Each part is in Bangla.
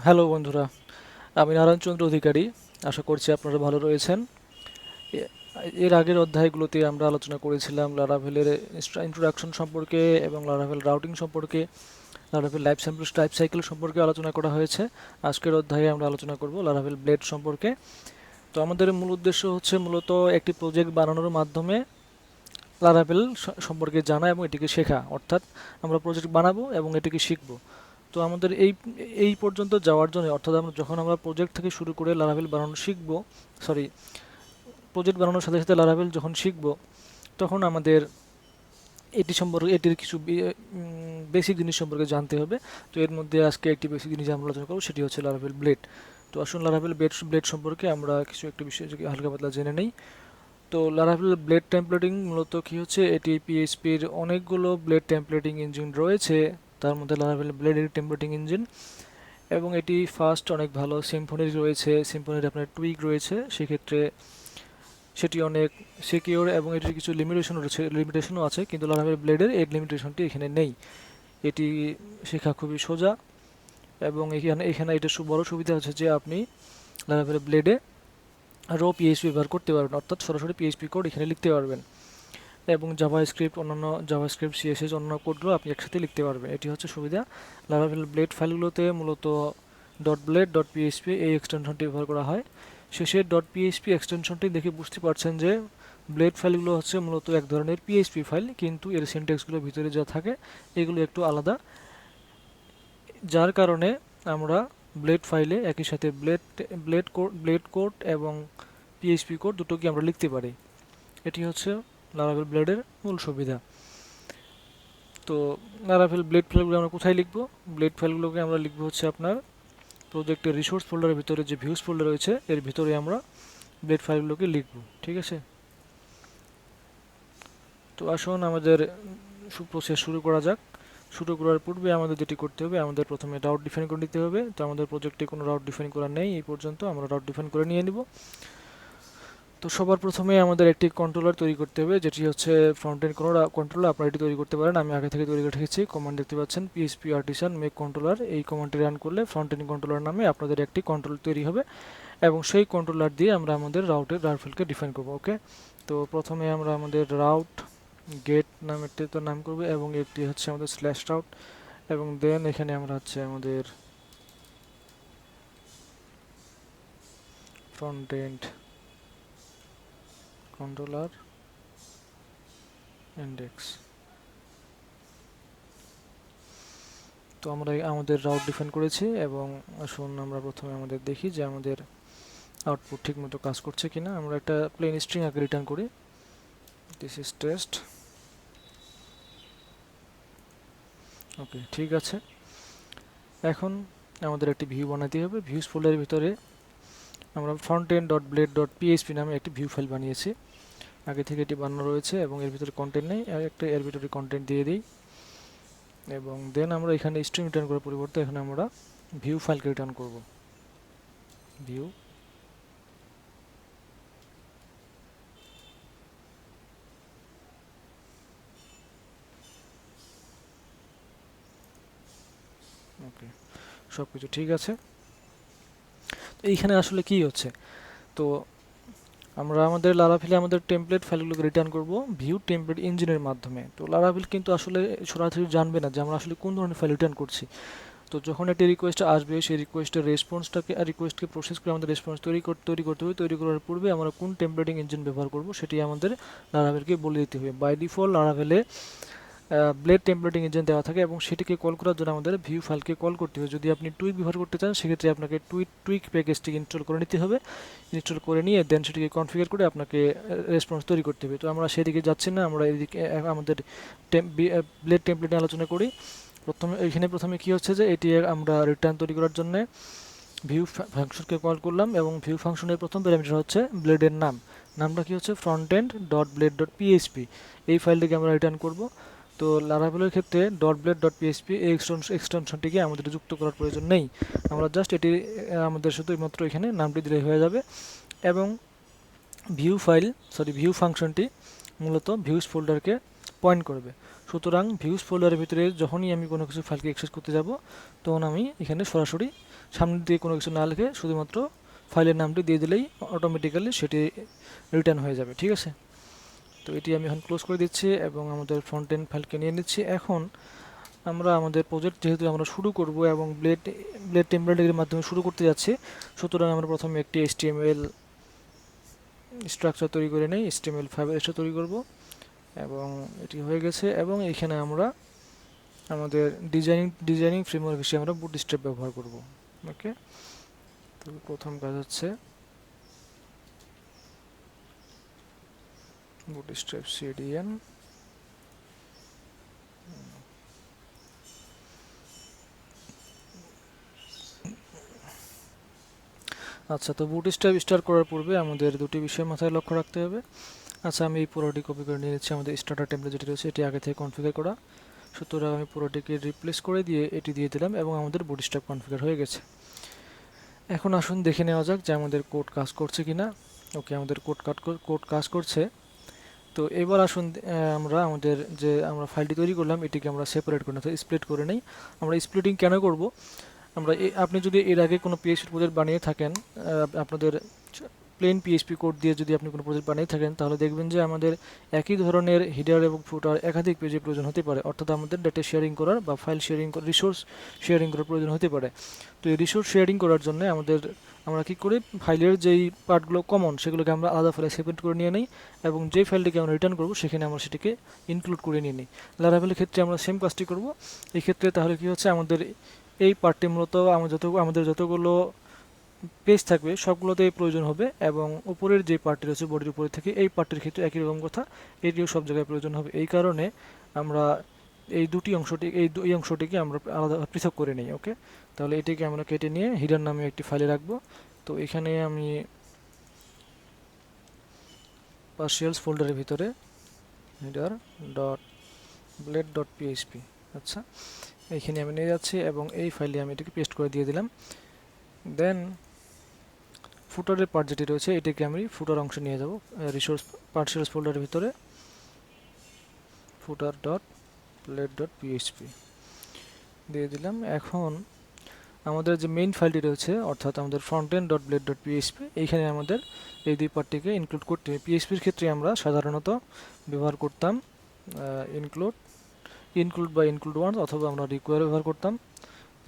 হ্যালো বন্ধুরা, আমি নারায়ণ চন্দ্র অধিকারী। আশা করছি আপনারা ভালো রয়েছেন। এ- এর আগের অধ্যায়গুলোতে আমরা আলোচনা করেছিলাম লারাভেলের ইন্ট্রোডাকশন সম্পর্কে এবং লারাভেল রাউটিং সম্পর্কে, লারাভেল লাইফ সাইকেল সম্পর্কে আলোচনা করা হয়েছে। আজকের অধ্যায়ে আমরা আলোচনা করব লারাভেল ব্লেড সম্পর্কে। তো আমাদের মূল উদ্দেশ্য হচ্ছে মূলত একটি প্রজেক্ট বানানোর মাধ্যমে লারাভেল সম্পর্কে জানা এবং এটিকে শেখা, অর্থাৎ আমরা প্রজেক্ট বানাবো এবং এটিকে শিখব। তো আমাদের এই এই পর্যন্ত যাওয়ার জন্য, অর্থাৎ আমরা যখন আমরা প্রজেক্ট থেকে শুরু করে লারাভেল বানানো শিখব, সরি, প্রজেক্ট বানানোর সাথে সাথে লারাভেল যখন শিখব, তখন আমাদের এটি সম্পর্কে এটির কিছু বেসিক জিনিস সম্পর্কে জানতে হবে। তো এর মধ্যে আজকে একটি বেসিক জিনিস আমরা আলোচনা করব, সেটি হচ্ছে লারাভেল ব্লেড। তো আসুন লারাভেল ব্লেড সম্পর্কে আমরা কিছু একটু বিষয় হালকা পাতলা জেনে নেই। তো লারাভেল ব্লেড টেমপ্লেটিং মূলত কি হচ্ছে, এটি পিএইচপির অনেকগুলো ব্লেড টেমপ্লেটিং ইঞ্জিন রয়েছে, তার মধ্যে লারাভেল ব্লেড একটি টেমপ্লেটিং ইঞ্জিন, এবং এটি ফার্স্ট অনেক ভালো। সিম্ফনির রয়েছে, সিম্ফনির আপনার টুইক রয়েছে, সেক্ষেত্রে সেটি অনেক সিকিউর এবং এটির কিছু লিমিটেশনও আছে, কিন্তু লারাভেল ব্লেডের এই লিমিটেশনটি এখানে নেই। এটি শেখা খুবই সোজা, এবং এখানে এখানে এটা বড় সুবিধা হচ্ছে যে আপনি লারাভেল ব্লেডে পিএইচপি ব্যবহার করতে পারবেন, অর্থাৎ সরাসরি পিএইচপি কোড এখানে লিখতে পারবেন, এবং জাভাস্ক্রিপ্ট সিএসএস অন্যান্য কোডগুলো আপনি একসাথে লিখতে পারবেন। এটি হচ্ছে সুবিধা। লারাভেল ব্লেড ফাইলগুলোতে মূলত ডট ব্লেড ডট পিএইচপি এই এক্সটেনশনটি ব্যবহার করা হয়। শেষের ডট পিএইচপি এক্সটেনশনটি দেখে বুঝতে পারছেন যে ব্লেড ফাইলগুলো হচ্ছে মূলত এক ধরনের পিএইচপি ফাইল, কিন্তু এর সিনট্যাক্সগুলো ভিতরে যা থাকে এগুলো একটু আলাদা, যার কারণে আমরা ব্লেড ফাইলে একই সাথে ব্লেড কোড এবং পিএইচপি কোড দুটোকে আমরা লিখতে পারি। এটি হচ্ছে লারাভেল ব্লেডের মূল সুবিধা। তো লারাভেল ব্লেড ফাইলগুলো আমরা কোথায় লিখব? ব্লেড ফাইলগুলোকে আমরা লিখব হচ্ছে আপনার প্রজেক্টের রিসোর্স ফোল্ডারের ভিতরে যে ভিউজ ফোল্ডার রয়েছে এর ভিতরে আমরা ব্লেড ফাইলগুলোকে লিখব। ঠিক আছে? তো আসুন আমাদের প্রসেস শুরু করা যাক। শুরু করার পূর্বে আমাদের যেটি করতে হবে, আমাদের প্রথমে রাউট ডিফাইন করে নিতে হবে। তো আমাদের প্রজেক্টে কোনো রাউট ডিফাইন করা নেই এই পর্যন্ত, আমরা রাউট ডিফাইন করে নিয়ে নিব। তো সবার প্রথমে আমাদের একটি কন্ট্রোলার তৈরি করতে হবে, যেটি হচ্ছে ফ্রন্ট এন্ড কোনো কন্ট্রোলার আপনারা এটি তৈরি করতে পারেন। আমি আগে থেকে তৈরি করে রেখেছি, কমান্ড দেখতে পাচ্ছেন পিএইচপি আর্টিসান মেক কন্ট্রোলার। এই কমান্ডটি রান করলে ফ্রন্ট এন্ড কন্ট্রোলার নামে আপনাদের একটি কন্ট্রোলার তৈরি হবে, এবং সেই কন্ট্রোলার দিয়ে আমরা আমাদের রাউটফিলকে ডিফাইন করব। ওকে, তো প্রথমে আমরা আমাদের রাউট গেট নামেরটি তো নাম করব, এবং একটি হচ্ছে আমাদের স্ল্যাশ রাউট, এবং দেন এখানে আমরা হচ্ছে আমাদের ফ্রন্ট এন্ড কন্ট্রোলার ইন্ডেক্স। তো আমরা আমাদের রাউট ডিফাইন করেছি, এবং আসুন আমরা প্রথমে আমাদের দেখি যে আমাদের আউটপুট ঠিকমতো কাজ করছে কিনা। আমরা একটা প্লেন স্ট্রিং আগে রিটার্ন করি, দিস ইজ টেস্ট। ওকে, ঠিক আছে। এখন আমাদের একটি ভিউ বানাতে হবে। ভিউজ ফোল্ডারের ভিতরে আমরা front end dot blade dot PHP নামে একটি ভিউ ফাইল বানিয়েছি, আগে থেকে এটি বানানো রয়েছে, এবং এর ভিতরে কন্টেন্ট নেই, একটা এর ভিতরে কন্টেন্ট দিয়ে দিই, এবং দেন আমরা এখানে স্ট্রিং রিটার্ন করার পরিবর্তে এখানে আমরা ভিউ ফাইলকে রিটার্ন করব। ভিউ, ওকে, সব কিছু ঠিক আছে। তো এইখানে আসলে কি হচ্ছে, তো আমরা আমাদের লারাভেলে আমাদের টেমপ্লেট ফাইলগুলোকে রিটার্ন করব ভিউ টেমপ্লেট ইঞ্জিনের মাধ্যমে। তো লারাভেল কিন্তু আসলে সরাসরি জানবে না যে আমরা আসলে কোন ধরনের ফাইল রিটার্ন করছি। তো যখন একটি রিকোয়েস্ট আসবে, সেই রিকোয়েস্টের রিকোয়েস্টকে প্রসেস করে আমাদের রেসপন্স তৈরি করতে হবে। তৈরি করার পূর্বে আমরা কোন টেমপ্লেটিং ইঞ্জিন ব্যবহার করব সেটি আমাদের লারাভেলকে বলে দিতে হবে। By default লারাভেলে blade templating engine দেওয়া থাকে, এবং সেটিকে কল করার জন্য আমাদের ভিউ ফাইলকে কল করতে হবে। যদি আপনি টুইক ব্যবহার করতে চান, সেক্ষেত্রে আপনাকে টুইক প্যাকেজটি ইনস্টল করে নিতে হবে। ইনস্টল করে নিয়ে দেন সেটিকে কনফিগার করে আপনাকে রেসপন্স তৈরি করতে হবে। তো আমরা সেদিকে যাচ্ছি না, আমরা এদিকে আমাদের ব্লেড টেমপ্লেট নিয়ে আলোচনা করি। প্রথমে কি হচ্ছে যে এটি আমরা রিটার্ন তৈরি করার জন্য ভিউ ফাংশনকে কল করলাম, এবং ভিউ ফাংশনের প্রথম প্যারামিটার হচ্ছে ব্লেডের নামটা কি হচ্ছে front end dot blade dot PHP. এই ফাইলটিকে আমরা রিটার্ন করব। তো লারাভেলের ক্ষেত্রে ডট ব্লেড ডট পিএইচপি এই এক্সটেনশনটিকে আমাদের যুক্ত করার প্রয়োজন নেই, আমরা জাস্ট এটি আমাদের শুধুমাত্র এখানে নামটি দিলে হয়ে যাবে। এবং ভিউ ফাংশনটি মূলত ভিউজ ফোল্ডারকে পয়েন্ট করবে। সুতরাং ভিউজ ফোল্ডারের ভিতরে যখনই আমি কোনো কিছু ফাইলকে অ্যাক্সেস করতে যাব, তখন আমি এখানে সরাসরি সামনে দিয়ে কোনো কিছু না লিখে শুধুমাত্র ফাইলের নামটি দিয়ে দিলেই অটোমেটিক্যালি সেটি রিটার্ন হয়ে যাবে। ঠিক আছে, তো এটি আমি এখন ক্লোজ করে দিচ্ছি এবং আমাদের ফ্রন্ট এন্ড ফাইলকে নিয়ে নিচ্ছি। এখন আমরা আমাদের প্রজেক্ট যেহেতু আমরা শুরু করব এবং ব্লেড টেমপ্লেটের মাধ্যমে শুরু করতে যাচ্ছি, সুতরাং আমরা প্রথমে একটি HTML স্ট্রাকচার তৈরি করে নেই। HTML5 তৈরি করব এবং এটি হয়ে গেছে। এবং এখানে আমরা আমাদের ডিজাইনিং ফ্রেমওয়ার্ক হিসেবে আমরা বুটস্ট্র্যাপ ব্যবহার করব। ওকে, তো প্রথম কাজ হচ্ছে বুটস্ট্র্যাপ CDN। আচ্ছা, তো বুটস্ট্র্যাপ স্টার্ট করার পূর্বে আমাদের দুটি বিষয় মাথায় লক্ষ্য রাখতে হবে। আচ্ছা, আমি এই পুরোটি কপি করে নিয়ে নিচ্ছি। আমাদের স্টার্টার টেমপ্লেট যেটি রয়েছে এটি আগে থেকে কনফিগার করা, সুতরাং আমি পুরোটিকে রিপ্লেস করে দিয়ে এটি দিয়ে দিলাম এবং আমাদের বুটস্ট্র্যাপ কনফিগার হয়ে গেছে। এখন আসুন দেখে নেওয়া যাক যে আমাদের কোড কাজ করছে কিনা। ওকে, আমাদের কোড কাজ করছে। তো এবার আসুন আমরা আমাদের যে আমরা ফাইলটি তৈরি করলাম এটিকে আমরা সেপারেট করে অর্থাৎ স্প্লিট করে নেই। আমরা স্প্লিটিং কেন করব? আমরা আপনি যদি এর আগে কোনো PHP প্রজেক্ট বানিয়ে থাকেন, আপনাদের প্লেন PHP কোড দিয়ে যদি আপনি কোনো প্রজেক্ট বানিয়ে থাকেন, তাহলে দেখবেন যে আমাদের একই ধরনের হিডার এবং ফুটার একাধিক পেজে প্রয়োজন হতে পারে। অর্থাৎ আমাদের ডেটা শেয়ারিং করার বা ফাইল শেয়ারিং রিসোর্স শেয়ারিং করার প্রয়োজন হতে পারে। তো এই রিসোর্স শেয়ারিং করার জন্য আমরা কি করি, ফাইলের যেই পার্টগুলো কমন সেগুলোকে আমরা আলাদা ফাইলে সেপারেট করে নিয়ে নিই এবং যে ফাইলটিকে আমরা রিটার্ন করব সেখানে আমরা সেটিকে ইনক্লুড করে নিয়ে নিই। লারাভেলের ক্ষেত্রে আমরা সেম কাজটি করব। এই ক্ষেত্রে তাহলে কি হচ্ছে, আমাদের এই পার্টটি মূলত আমাদের যতগুলো পেজ থাকবে সবগুলোতেই প্রয়োজন হবে এবং উপরের যে পার্টটি রয়েছে বডির উপরে থেকে এই পার্টটির ক্ষেত্রে একই রকম কথা, এটিও সব জায়গায় প্রয়োজন হবে। এই কারণে আমরা এই অংশটিকে আমরা আলাদা পৃথক করে নিই। ওকে, তাহলে এটিকে আমরা কেটে নিয়ে হিডার নামে একটি ফাইলে রাখবো। তো এখানে আমি পার্সিয়ালস ফোল্ডারের ভিতরে header dot blade dot PHP, আচ্ছা এইখানে আমি নিয়ে যাচ্ছি এবং এই ফাইলে আমি এটিকে পেস্ট করে দিয়ে দিলাম। দেন ফুটারের পার্ট যেটি রয়েছে এটিকে আমি ফুটার অংশ নিয়ে যাব রিসোর্স পার্সিয়ালস ফোল্ডারের ভিতরে ফুটার ডট ব্লেড ডট পিএইচপি দিয়ে দিলাম। এখন আমাদের যে মেইন ফাইলটি রয়েছে অর্থাৎ আমাদের front end dot blade dot PHP, এইখানে আমাদের এই দুই পার্টটিকে ইনক্লুড করতে হবে। পিএইচপির ক্ষেত্রে আমরা সাধারণত ব্যবহার করতাম ইনক্লুড বা ইনক্লুড ওয়ান্স, অথবা আমরা রিকোয়ার ব্যবহার করতাম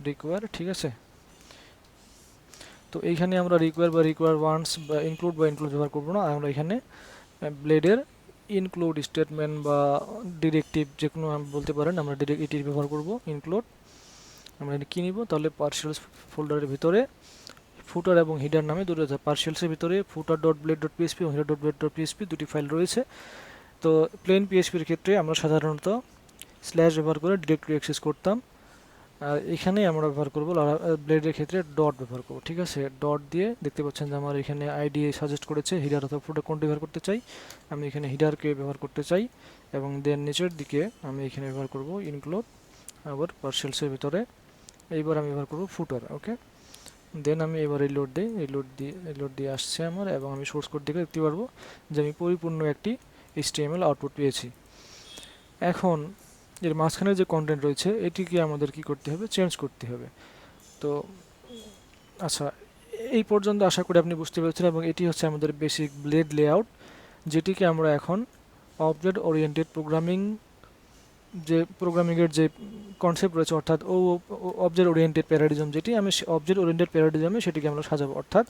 রিকোয়ার। ঠিক আছে, তো এইখানে আমরা রিকোয়ার ওয়ান্স বা ইনক্লুড ব্যবহার করব না। আমরা এখানে ব্লেডের ইনক্লুড স্টেটমেন্ট বা ডিরেক্টিভ যে কোনো বলতে পারেন, আমরা এটি ব্যবহার করব ইনক্লুড। আমরা এটি কী নিব, তাহলে পার্সিয়ালস ফোল্ডারের ভিতরে ফুটার এবং হিডার নামে দুটো আছে। পার্সিয়ালসের ভিতরে ফুটার ডট ব্লেড ডট পিএইচপি এবং header dot blade dot PHP দুটি ফাইল রয়েছে। তো প্লেন পিএইচপির ক্ষেত্রে আমরা সাধারণত স্ল্যাশ ব্যবহার করে ডিরেক্টরি অ্যাক্সেস করতাম, আর এখানে আমরা ব্যবহার করব ব্লেডের ক্ষেত্রে ডট ব্যবহার করব। ঠিক আছে, ডট দিয়ে দেখতে পাচ্ছেন যে আমার এখানে আইডি সাজেস্ট করেছে হিডার অথবা ফুটার কোনটি ব্যবহার করতে চাই। আমি এখানে হিডারকে ব্যবহার করতে চাই এবং দেন নিচের দিকে আমি এখানে ব্যবহার করব ইনক্লুড, আবার পার্সিয়ালসের ভিতরে এইবার আমি ব্যবহার করব ফুটার। ওকে, দেন আমি এবার রিলোড দিই, রিলোড দিয়ে আসছে আমার এবং আমি সোর্স কোড দিকে দেখতে পারবো যে আমি পরিপূর্ণ একটি HTML আউটপুট পেয়েছি। এখন এর মাঝখানে যে কন্টেন্ট রয়েছে এটিকে আমাদের কি করতে হবে, চেঞ্জ করতে হবে। তো আচ্ছা, এই পর্যন্ত আশা করি আপনি বুঝতে পেরেছেন এবং এটি হচ্ছে আমাদের বেসিক ব্লেড লেআউট, যেটিকে আমরা এখন অবজেক্ট ওরিয়েন্টেড প্রোগ্রামিংয়ের যে কনসেপ্ট রয়েছে অর্থাৎ অবজেক্ট ওরিয়েন্টেড প্যারাডিজম, যেটি আমি অবজেক্ট ওরিয়েন্টেড প্যারাডিজমে সেটিকে আমরা সাজাবো। অর্থাৎ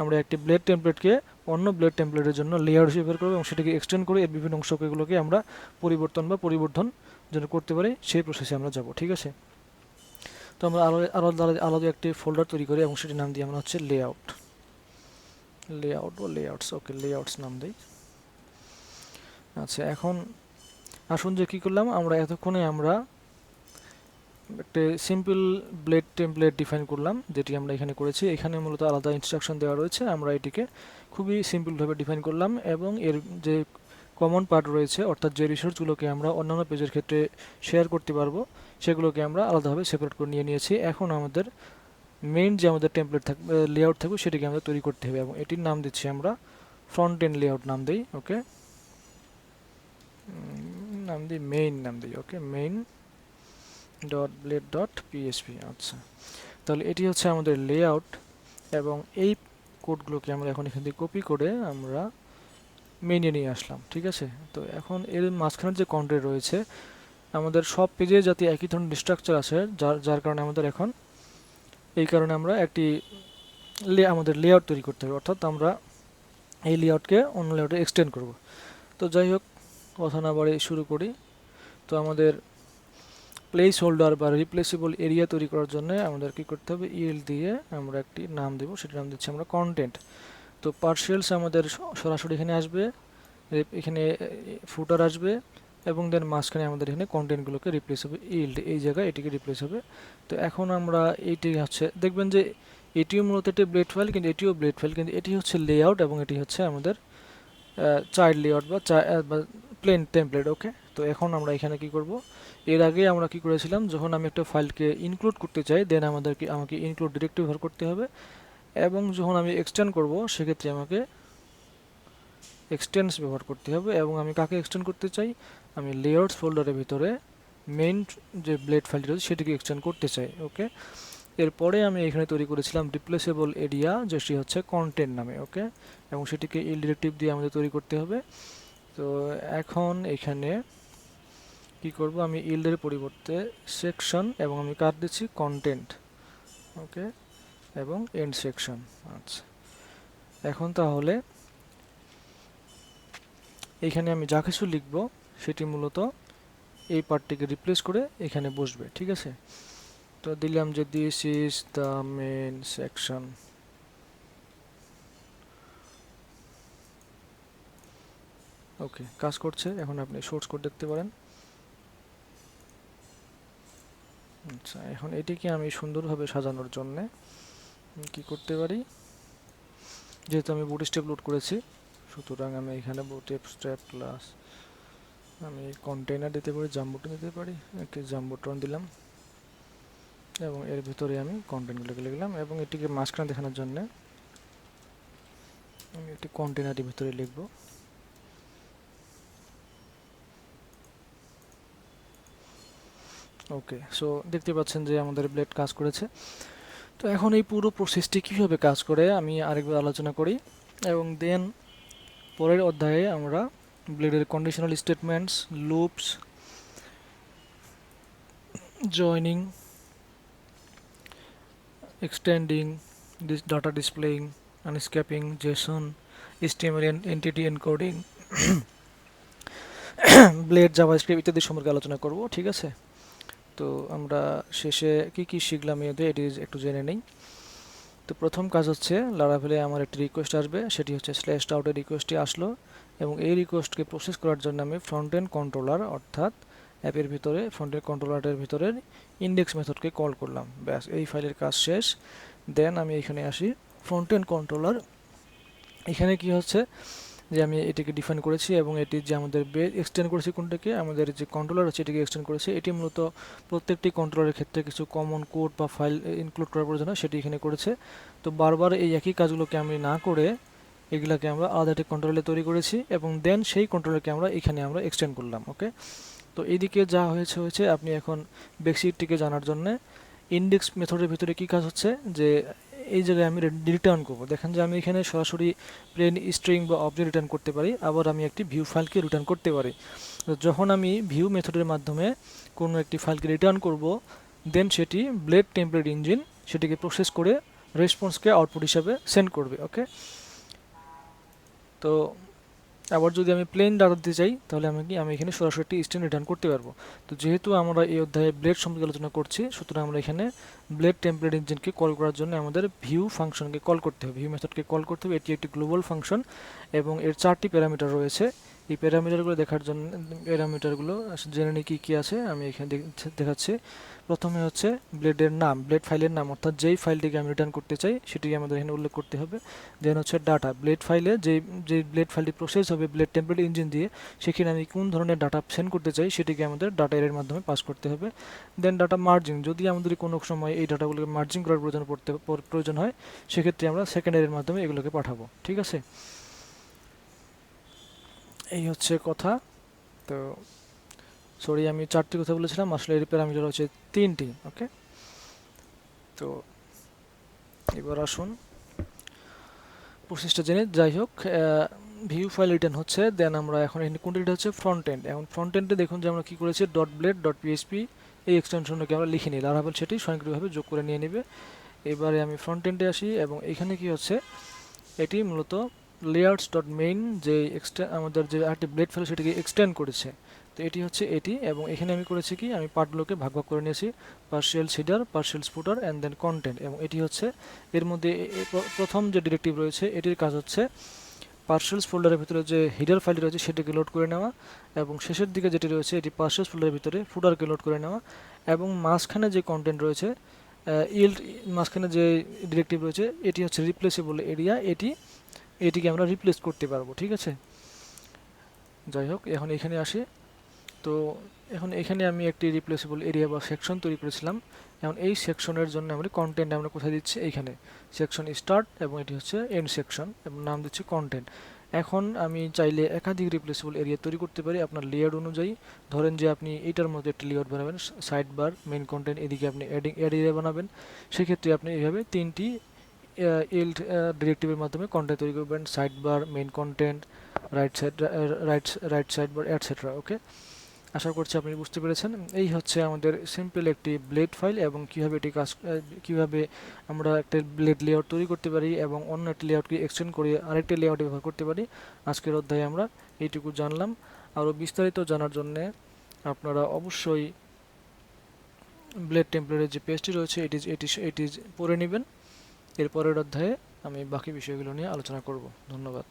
আমরা একটি ব্লেড টেমপ্লেটকে অন্য ব্লেড টেমপ্লেটের জন্য লেয়ার হিসেবে ব্যবহার করবো এবং সেটিকে এক্সটেন্ড করে এর বিভিন্ন অংশগুলোকে আমরা পরিবর্ধন যেন করতে পারি সেই প্রসেসে আমরা যাব। ঠিক আছে, তো আমরা আলাদা একটি ফোল্ডার তৈরি করি এবং সেটির নাম দিই আমরা হচ্ছে লেআউটস। ওকে, লেআউটস নাম দিই। আচ্ছা, এখন আসুন যে কী করলাম, আমরা এতক্ষণে আমরা একটা সিম্পল ব্লেড টেমপ্লেট ডিফাইন করলাম, যেটি আমরা এখানে করেছি। এখানে মূলত আলাদা ইনস্ট্রাকশন দেওয়া রয়েছে, আমরা এটিকে খুবই সিম্পলভাবে ডিফাইন করলাম এবং এর যে কমন পার্ট রয়েছে অর্থাৎ যে রিসোর্সগুলোকে আমরা অন্যান্য পেজের ক্ষেত্রে শেয়ার করতে পারবো সেগুলোকে আমরা আলাদাভাবে সেপারেট করে নিয়েছি। এখন আমাদের মেইন যে আমাদের টেমপ্লেট থাকবে, লেআউট থাকবে, সেটিকে আমাদের তৈরি করতে হবে এবং এটির নাম দিচ্ছি আমরা ফ্রন্ট এন্ড লেআউট নাম দিই। ওকে, নাম দিই মেইন নাম দিই, okay, main dot blade dot PHP. আচ্ছা, তাহলে এটি হচ্ছে আমাদের লেআউট, এবং এই কোডগুলোকে আমরা এখন এখান থেকে কপি করে আমরা মেইনে নিয়ে আসলাম, ঠিক আছে। তো এখন এর মাঝখানের যে কন্টেন্ট রয়েছে, আমাদের সব পেজে যাতে একই ধরনের স্ট্রাকচার আছে, যার যার কারণে আমাদের এখন এই কারণে আমরা একটি আমাদের লেআউট তৈরি করতে হবে, অর্থাৎ আমরা এই লেআউটকে অন্য লেআউটে এক্সটেন্ড করব। তো যাই হোক, কথা না বাড়িয়ে শুরু করি। তো আমাদের প্লেস হোল্ডার বা রিপ্লেসেবল এরিয়া তৈরি করার জন্য আমাদের কি করতে হবে, ইএল দিয়ে আমরা একটি নাম দেব, সেটার নাম দিচ্ছি আমরা কন্টেন্ট। তো পার্সিয়ালস আমাদের সরাসরি এখানে আসবে, এখানে ফুটার আসবে, এবং দেন মাঝখানে আমাদের এখানে কন্টেন্টগুলোকে রিপ্লেস হবে, ইল্ড এই জায়গায় এটিকে রিপ্লেস হবে। তো এখন আমরা এইটি হচ্ছে দেখবেন যে এটিও মূলত একটি ব্লেড ফাইল, কিন্তু এটিও ব্লেড ফাইল, কিন্তু এটি হচ্ছে লেআউট এবং এটি হচ্ছে আমাদের চাইল্ড লেআউট বা প্লেন টেমপ্লেট, ওকে। তো এখন আমরা এখানে কি করব, এর আগে আমরা কি করেছিলাম, যখন আমি একটা ফাইলকে ইনক্লুড করতে চাই দেন আমাকে ইনক্লুড ডিরেক্টরি ব্যবহার করতে হবে, এবং যখন আমি এক্সটেন্ড করব সেক্ষেত্রে আমাকে এক্সটেন্স ব্যবহার করতে হবে। এবং আমি কাকে এক্সটেন্ড করতে চাই, আমি লেয়ার্স ফোল্ডারের ভিতরে মেইন যে ব্লেড ফাইলটি রয়েছে সেটিকে এক্সটেন্ড করতে চাই, ওকে। এরপরে আমি এখানে তৈরি করেছিলাম রিপ্লেসেবল এরিয়া, যেটি হচ্ছে কন্টেন্ট নামে, ওকে, এবং সেটিকে ইল ডিরেক্টিভ দিয়ে আমাদের তৈরি করতে হবে। তো এখন এখানে কি করব, আমি ইল্ডের পরিবর্তে সেকশন, এবং আমি কাট দিচ্ছি কন্টেন্ট, ওকে, এবং এন্ড সেকশন। আচ্ছা, এখন তাহলে এখানে আমি যা কিছু লিখব সেটি মূলত এই পার্টটিকে রিপ্লেস করে এখানে বসবে, ঠিক আছে। তো দিলাম যে this is the main section, okay, কাজ করছে। এখন আপনি সোর্স কোড দেখতে পারেন। আচ্ছা, এখন এটিকে আমি সুন্দরভাবে সাজানোর জন্য কি করতে পারি, যেহেতু আমি বুটস্ট্র্যাপ লোড করেছি, সুতরাং আমি এখানে বুটস্ট্র্যাপ ক্লাস আমি কন্টেইনার দিতে পারি, জাম্বুটন দিতে পারি, ওকে, জাম্বুটন দিলাম, এবং এর ভিতরে আমি কন্টেন্টগুলোকে লিখলাম, এবং এটিকে মাঝখানে দেখানোর জন্য আমি একটি কন্টেইনারের ভিতরে লিখব। ওকে, সো দেখতে পাচ্ছেন যে আমাদের ব্লেড কাজ করেছে। তো এখন এই পুরো প্রসেসটি কীভাবে কাজ করে আমি আরেকবার আলোচনা করি, এবং দেন পরের অধ্যায়ে আমরা ব্লেডের conditional statements, loops, joining, extending, data displaying, unescaping, JSON, HTML entity encoding, blade, JavaScript ইত্যাদি সম্পর্কে আলোচনা করব, ঠিক আছে। তো আমরা শেষে কি কি শিখলাম এটি একটু জেনে নেই। তো প্রথম কাজ হচ্ছে, লারাভেলে আমার একটি রিকোয়েস্ট আসবে, সেটি হচ্ছে স্ল্যাশ আউটের রিকোয়েস্টটি আসলো, এবং এই রিকোয়েস্টকে প্রসেস করার জন্য আমি ফ্রন্ট এন্ড কন্ট্রোলার, অর্থাৎ অ্যাপের ভিতরে ফ্রন্ট এন্ড কন্ট্রোলারের ভিতরের ইন্ডেক্স মেথডকে কল করলাম, ব্যাস, এই ফাইলের কাজ শেষ। দেন আমি এখানে আসি ফ্রন্ট এন্ড কন্ট্রোলার, এখানে কি হচ্ছে যে আমি এটিকে ডিফাইন করেছি, এবং এটি যে আমাদের এক্সটেন্ড করেছি কোনটাকে, আমাদের যে কন্ট্রোলার আছে এটিকে এক্সটেন্ড করেছি। এটি মূলত প্রত্যেকটি কন্ট্রোলারের ক্ষেত্রে কিছু কমন কোড বা ফাইল ইনক্লুড করার প্রয়োজন হয়, সেটি এখানে করেছে। তো বারবার এই একই কাজগুলোকে আমি না করে এগুলাকে আমরা আলাদা একটি কন্ট্রোলারে তৈরি করেছি, এবং দেন সেই কন্ট্রোলারকে আমরা এখানে আমরা এক্সটেন্ড করলাম, ওকে। তো এইদিকে যা হয়েছে আপনি এখন বেসিকটিকে জানার জন্য ইন্ডেক্স মেথডের ভিতরে কি কাজ হচ্ছে, যে এই জায়গায় আমি রিটার্ন করব, দেখেন যে আমি এখানে সরাসরি প্লেন স্ট্রিং বা অবজেক্ট রিটার্ন করতে পারি, আবার আমি একটি ভিউ ফাইলকে রিটার্ন করতে পারি। তো যখন আমি ভিউ মেথডের মাধ্যমে কোনো একটি ফাইলকে রিটার্ন করব, দেন সেটি ব্লেড টেমপ্লেট ইঞ্জিন সেটিকে প্রসেস করে রেসপন্সকে আউটপুট হিসাবে সেন্ড করবে, ওকে। তো আবার যদি আমি প্লেন ডাটা দিতে চাই তাহলে আমি এখানে সরাসরি একটি স্ট্রিং রিটার্ন করতে পারবো। তো যেহেতু আমরা এই অধ্যায়ে ব্লেড সম্পর্কে আলোচনা করছি, সুতরাং আমরা এখানে ব্লেড টেমপ্লেট ইঞ্জিনকে কল করার জন্য আমাদের ভিউ ফাংশনকে কল করতে হবে, ভিউ মেথডকে কল করতে হবে। এটি একটি গ্লোবাল ফাংশন, এবং এর 4টি প্যারামিটার রয়েছে। এই প্যারামিটারগুলো দেখার জন্য প্যারামিটারগুলো জেনে নিই কী কী আছে, আমি এখানে দেখাচ্ছি। প্রথমে হচ্ছে ব্লেডের নাম, ব্লেড ফাইলের নাম, অর্থাৎ যেই ফাইলটিকে আমি রিটার্ন করতে চাই সেটিকে আমাদের এখানে উল্লেখ করতে হবে। দেন হচ্ছে ডাটা, ব্লেড ফাইলে যে ব্লেড ফাইলটি প্রসেস হবে ব্লেড টেমপ্লেট ইঞ্জিন দিয়ে, সেখানে আমি কোন ধরনের ডাটা সেন্ড করতে চাই সেটিকে আমাদের ডাটা এর মাধ্যমে পাস করতে হবে। দেন ডাটা মার্জিং, যদি আমাদের কোনো সময় এই ডাটাগুলোকে মার্জিং করার প্রয়োজন হয়, সেক্ষেত্রে আমরা সেকেন্ডারির মাধ্যমে এগুলোকে পাঠাবো, ঠিক আছে। এই হচ্ছে কথা। তো সরি, আমি 4টি কথা বলেছিলাম, আসলে এর প্যারামিটার হচ্ছে 3টি। ওকে, তো এবার আসুন প্রসেসটা জেনে। যাই হোক, ভিউ ফাইল রিটার্ন হচ্ছে, দেন আমরা এখন এখানে কোনটা রিটার্ন হচ্ছে, ফ্রন্ট এন্ড। এখন ফ্রন্ট এন্ডে দেখুন যে আমরা কি করেছি, ডট ব্লেড ডট পিএইচপি এই এক্সটেনশনটাকে আমরা লিখে নিই, লারাভেল সেটি স্বয়ংক্রিয়ভাবে যোগ করে নিয়ে নেবে। এবারে আমি ফ্রন্ট এন্ডে আসি এবং এখানে কি হচ্ছে, এটি মূলত লেয়ার্স ডট মেইন যে আমাদের যে আরেকটি ব্লেড ফাইল সেটিকে এক্সটেন্ড করেছে। তো এটি হচ্ছে এটি, এবং এখানে আমি করেছি কি, আমি পার্টগুলোকে ভাগ ভাগ করে নিয়েছি, partial header, partial footer and then content. এবং এটি হচ্ছে এর মধ্যে প্রথম যে ডিরেক্টিভ রয়েছে এটির কাজ হচ্ছে পার্সেলস ফোল্ডারের ভিতরে যে হেডার ফাইল রয়েছে সেটিকে লোড করে নেওয়া, এবং শেষের দিকে যেটি রয়েছে এটি পার্সেলস ফোল্ডারের ভিতরে ফুটারকে লোড করে নেওয়া, এবং মাঝখানে যে কন্টেন্ট রয়েছে ইল্ড, মাঝখানে যে ডিরেক্টিভ রয়েছে এটি হচ্ছে রিপ্লেসেবল এরিয়া, এটিকে আমরা রিপ্লেস করতে পারবো। ঠিক আছে, যাই হোক এখন এখানে আসি। তো এখন এখানে আমি একটি রিপ্লেসেবল এরিয়া বা সেকশন তৈরি করেছিলাম। এখন এই সেকশনের জন্য আমরা কন্টেন্ট আমরা কোথায় দিচ্ছি, এইখানে সেকশন স্টার্ট, এবং এটি হচ্ছে এন্ড সেকশন, এবং নাম দিচ্ছি কন্টেন্ট। এখন আমি চাইলে একাধিক রিপ্লেসেবল এরিয়া তৈরি করতে পারি আপনার লেয়ার অনুযায়ী। ধরেন যে আপনি এটার মধ্যে একটি লেআউট বানাবেন, সাইড বার, মেইন কন্টেন্ট, এদিকে আপনি অ্যাড এরিয়া বানাবেন। সেক্ষেত্রে আপনি এইভাবে তিনটি ইল্ড ডিরেক্টিভের মাধ্যমে কন্টেন্ট তৈরি করবেন, sidebar, main content, right side, right sidebar, etcetera. Okay, আশা করছি আপনি বুঝতে পেরেছেন। এই হচ্ছে আমাদের সিম্পল একটি ব্লেড ফাইল, এবং কিভাবে এটি কিভাবে আমরা একটা ব্লেড লেআউট তৈরি করতে পারি এবং অন্য একটি লেআউটকে এক্সটেন্ড করে আরেকটি লেআউটে ব্যবহার করতে পারি। আজকের অধ্যায়ে আমরা এইটুকু জানলাম। আরও বিস্তারিত জানার জন্যে আপনারা অবশ্যই ব্লেড টেমপ্লেটের যে পেজটি রয়েছে এটি এটি এটি পড়ে নেবেন। এর পরের অধ্যায়ে আমি বাকি বিষয়গুলো নিয়ে আলোচনা করব। ধন্যবাদ।